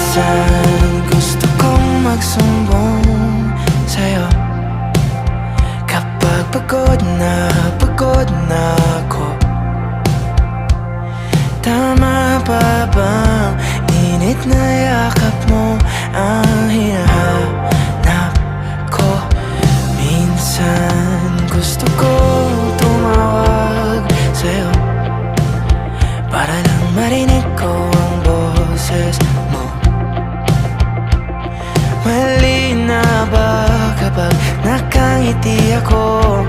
Minsan gusto kong magsumbong sa'yo kapag pagod na ako. Tama pa bang init na yakap mo ang hinahanap ko? Minsan gusto kong tumawag sa'yo para lang marinig ko ang boses mo. Mali na ba kapag nakangiti ako?